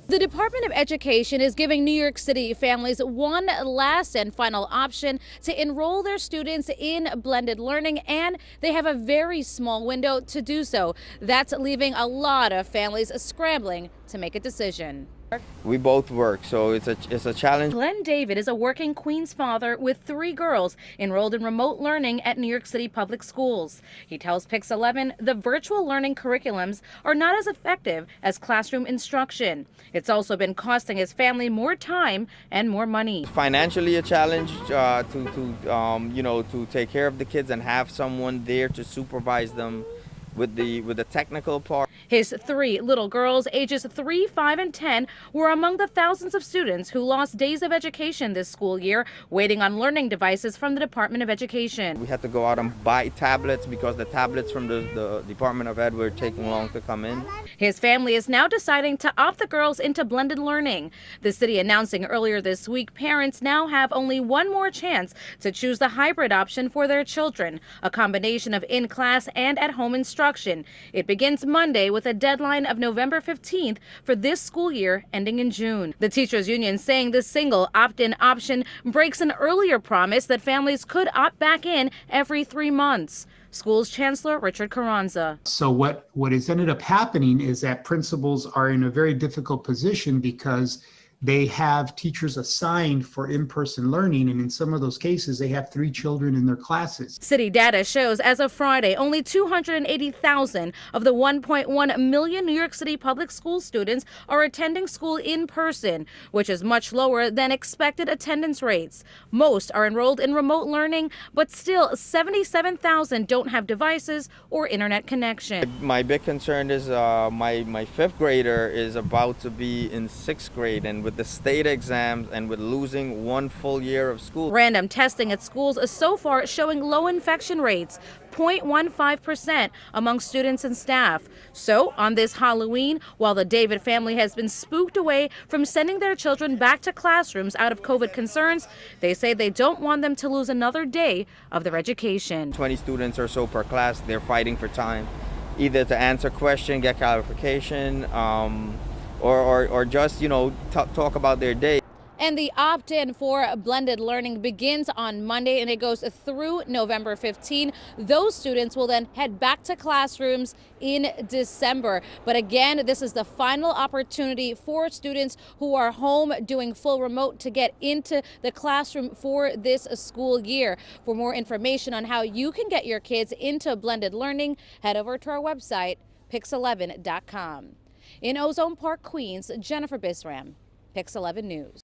The Department of Education is giving New York City families one last and final option to enroll their students in blended learning, and they have a very small window to do so. That's leaving a lot of families scrambling to make a decision. We both work, so it's a challenge. Glenn David is a working Queens father with 3 girls enrolled in remote learning at New York City public schools. He tells Pix 11 the virtual learning curriculums are not as effective as classroom instruction. It's also been costing his family more time and more money. Financially a challenge to take care of the kids and have someone there to supervise them with the technical part. His 3 little girls, ages 3, 5, and 10, were among the thousands of students who lost days of education this school year, waiting on learning devices from the Department of Education. We had to go out and buy tablets because the tablets from the Department of Ed were taking long to come in. His family is now deciding to opt the girls into blended learning. The city announcing earlier this week parents now have only one more chance to choose the hybrid option for their children, a combination of in-class and at-home instruction. It begins Monday with a deadline of November 15th for this school year ending in June. The teachers union saying the single opt-in option breaks an earlier promise that families could opt back in every 3 months. Schools Chancellor Richard Carranza. So what has ended up happening is that principals are in a very difficult position because they have teachers assigned for in-person learning, and in some of those cases, they have 3 children in their classes. City data shows as of Friday, only 280,000 of the 1.1 million New York City public school students are attending school in person, which is much lower than expected attendance rates. Most are enrolled in remote learning, but still 77,000 don't have devices or internet connection. My big concern is my 5th grader is about to be in 6th grade, and with the state exams and with losing 1 full year of school. Random testing at schools is so far showing low infection rates, 0.15% among students and staff. So on this Halloween, while the David family has been spooked away from sending their children back to classrooms out of COVID concerns, they say they don't want them to lose another day of their education. 20 students or so per class, they're fighting for time, either to answer question, get clarification, or just, talk about their day. And the opt-in for blended learning begins on Monday, and it goes through November 15. Those students will then head back to classrooms in December. But again, this is the final opportunity for students who are home doing full remote to get into the classroom for this school year. For more information on how you can get your kids into blended learning, head over to our website, pix11.com. In Ozone Park, Queens, Jennifer Bisram, Pix 11 News.